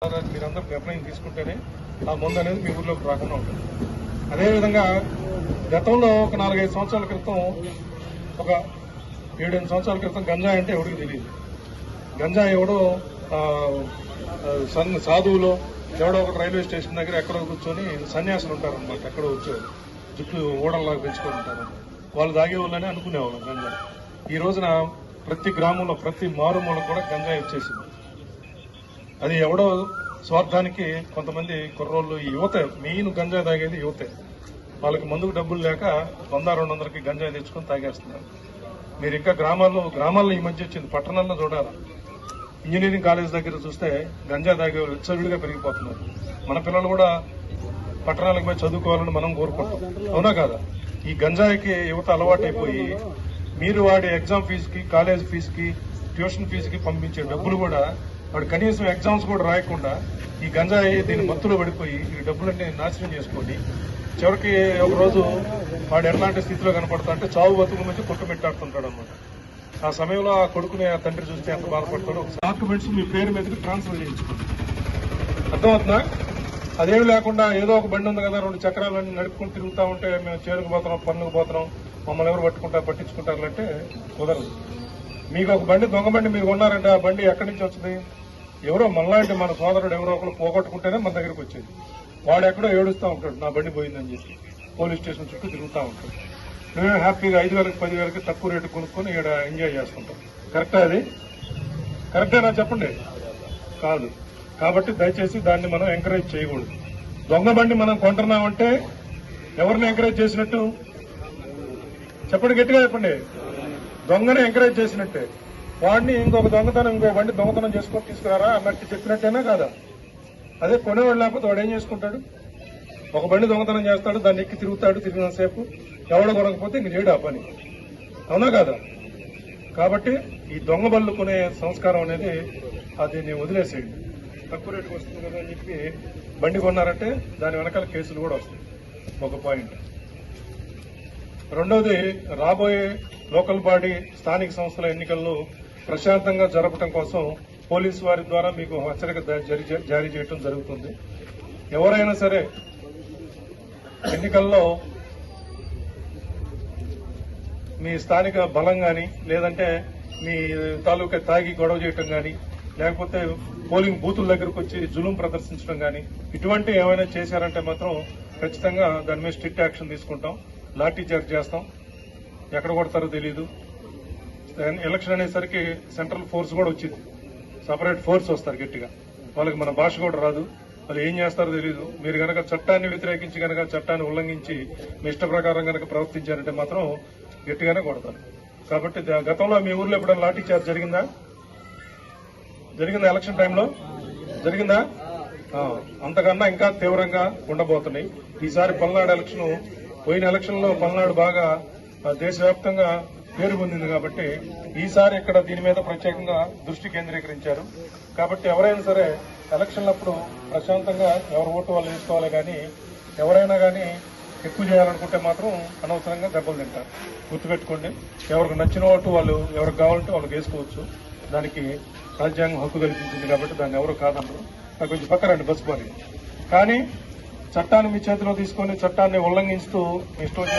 మీరందరూ నిర్ణయం తీసుకుంటేనే ఆ మందు అనేది మీ ఊర్లోకి రాకుండా ఉంటుంది. అదేవిధంగా గతంలో ఒక 4-5 సంవత్సరాల క్రితం, ఒక 7-8 సంవత్సరాల క్రితం గంజాయి అంటే ఎవరికి తెలియదు. గంజాయి ఎవడో సాధువులో ఎవడో ఒక రైల్వే స్టేషన్ దగ్గర ఎక్కడో కూర్చొని సన్యాసులు ఉంటారనమాట, ఎక్కడో వచ్చారు, జుట్టు ఓడల్లాగా పెంచుకొని ఉంటారు, వాళ్ళు తాగేవాళ్ళని అనుకునేవాళ్ళం గంజాయి. ఈ రోజున ప్రతి గ్రామంలో ప్రతి మారుమూల కూడా గంజాయి వచ్చేసింది. అది ఎవడో స్వార్థానికి కొంతమంది కుర్రోళ్ళు, ఈ యువతే మెయిన్ గంజాయి తాగేది యువతే. వాళ్ళకి మందుకు డబ్బులు లేక 100-200కి గంజాయి తెచ్చుకొని తాగేస్తున్నారు. మీరు ఇంకా గ్రామాల్లో ఈ మధ్య వచ్చింది, పట్టణాల్లో చూడాలి. ఇంజనీరింగ్ కాలేజ్ దగ్గర చూస్తే గంజా తాగే విచ్చలవిడిగా పెరిగిపోతున్నారు. మన పిల్లలు కూడా పట్టణాలకు పోయి చదువుకోవాలని మనం కోరుకుంటాం, అవునా కాదా? ఈ గంజాయికి యువత అలవాటైపోయి మీరు వాడి ఎగ్జామ్ ఫీజుకి, కాలేజ్ ఫీజుకి, ట్యూషన్ ఫీజుకి పంపించే డబ్బులు కూడా వాడు కనీసం ఎగ్జామ్స్ కూడా రాయకుండా ఈ గంజాయి దీని మత్తులో పడిపోయి ఈ డబ్బులన్నీ నాశనం చేసుకొని చివరికి ఒకరోజు వాడు ఎట్లాంటి స్థితిలో కనపడతా అంటే చావు బతుకు నుంచి కొట్టుమిట్టాడుతుంటాడు అనమాట. ఆ సమయంలో ఆ కొడుకుని ఆ తండ్రి చూస్తే ఎంత బాధపడతాడో. డాక్యుమెంట్స్ మీ పేరు మీదకి ట్రాన్స్ఫర్ చేయించుకోండి, అర్థమవుతుందా? అదేమి లేకుండా ఏదో ఒక బండి ఉంది కదా, 2 చక్రాలన్నీ నడుపుకుని తిరుగుతూ ఉంటే మేము చేరుకు పోతున్నాం, పన్నుకు పోతున్నాం, మమ్మల్ని ఎవరు పట్టించుకుంటారు అంటే కుదరదు. మీకు ఒక బండి, దొంగ బండి మీరు కొన్నారంటే ఆ బండి ఎక్కడి నుంచి వచ్చింది? ఎవరో మనలాంటి మన సోదరుడు ఎవరో ఒకరు పోగొట్టుకుంటేనే మన దగ్గరికి వచ్చేది. వాడు ఎక్కడో ఏడుస్తూ ఉంటాడు, నా బండి పోయిందని చెప్పి పోలీస్ స్టేషన్ చుట్టూ తిరుగుతూ ఉంటాడు. నువ్వే హ్యాపీగా 5,000కి 10,000కి తక్కువ రేటు కొనుక్కొని ఇక్కడ ఎంజాయ్ చేసుకుంటాం. కరెక్టా? అది కరెక్టేనా చెప్పండి? కాదు. కాబట్టి దయచేసి దాన్ని మనం ఎంకరేజ్ చేయకూడదు. దొంగ బండి మనం కొంటున్నామంటే ఎవరిని ఎంకరేజ్ చేసినట్టు చెప్పండి, గట్టిగా చెప్పండి. దొంగని ఎంకరేజ్ చేసినట్టే. వాడిని ఇంకో బండి దొంగతనం చేసుకొని తీసుకురారా అన్నట్టు చెప్పినట్టేనా కాదా? అదే కొనేవాడు లేకపోతే వాడు ఏం చేసుకుంటాడు? ఒక బండి దొంగతనం చేస్తాడు, దాన్ని ఎక్కి తిరుగుతాడు, తిరిగినంతసేపు ఎవడో కొనకపోతే ఇంక చేయడు ఆ పని, అవునా కాదా? కాబట్టి ఈ దొంగ బళ్ళు కొనే సంస్కారం అనేది దీన్ని వదిలేసేయండి. తక్కువ రేటుకు వస్తుంది కదా అని చెప్పి బండి కొన్నారంటే దాని వెనకాల కేసులు కూడా వస్తాయి. ఒక పాయింట్. రెండవది, రాబోయే లోకల్ బాడీ స్థానిక సంస్థల ఎన్నికలను ప్రశాంతంగా జరపడం కోసం పోలీసు వారి ద్వారా మీకు హెచ్చరిక జారీ చేయడం జరుగుతుంది. ఎవరైనా సరే ఎన్నికల్లో మీ స్థానిక బలం కానీ, లేదంటే మీ తాలూకా తాగి గొడవ చేయటం కానీ, లేకపోతే పోలింగ్ బూతుల దగ్గరకు వచ్చి జులుం ప్రదర్శించడం కానీ, ఇటువంటి ఏమైనా చేశారంటే మాత్రం ఖచ్చితంగా దాని మీద స్ట్రిక్ట్ యాక్షన్ తీసుకుంటాం, లాఠీ చార్జ్ చేస్తాం. ఎక్కడ కొడతారో తెలీదు. ఎలక్షన్ అనేసరికి సెంట్రల్ ఫోర్స్ కూడా వచ్చింది, సపరేట్ ఫోర్స్ వస్తారు గట్టిగా. వాళ్ళకి మన భాష కూడా రాదు, వాళ్ళు ఏం చేస్తారో తెలీదు. మీరు కనుక చట్టాన్ని వ్యతిరేకించి కనుక చట్టాన్ని ఉల్లంఘించి మీ ఇష్ట ప్రకారం కనుక ప్రవర్తించారంటే మాత్రం గట్టిగానే కొడతారు. కాబట్టి గతంలో మీ ఊర్లో ఎప్పుడైనా లాఠీ చార్జ్ జరిగిందా? ఎలక్షన్ టైంలో జరిగిందా? అంతకన్నా ఇంకా తీవ్రంగా ఉండబోతున్నాయి. ఈసారి పల్నాడు ఎలక్షన్, పోయిన ఎలక్షన్ లో పల్నాడు బాగా దేశవ్యాప్తంగా పేరు పొందింది కాబట్టి ఈసారి ఇక్కడ దీని మీద ప్రత్యేకంగా దృష్టి కేంద్రీకరించారు. కాబట్టి ఎవరైనా సరే ఎలక్షన్లప్పుడు ప్రశాంతంగా ఎవరు ఓటు వాళ్ళు వేసుకోవాలి, కానీ ఎవరైనా కానీ ఎక్కువ చేయాలనుకుంటే మాత్రం అనవసరంగా దెబ్బలు తింటారు. గుర్తుపెట్టుకోండి, ఎవరికి నచ్చిన ఓటు వాళ్ళు ఎవరికి కావాలంటే వాళ్ళకి వేసుకోవచ్చు. దానికి రాజ్యాంగం హక్కు కల్పించింది కాబట్టి దాన్ని ఎవరు కాదన్నారు. కొంచెం పక్కరండి బస్సు పని. కానీ చట్టాన్ని మీ చేతిలో తీసుకొని చట్టాన్ని ఉల్లంఘిస్తూ ఇష్టం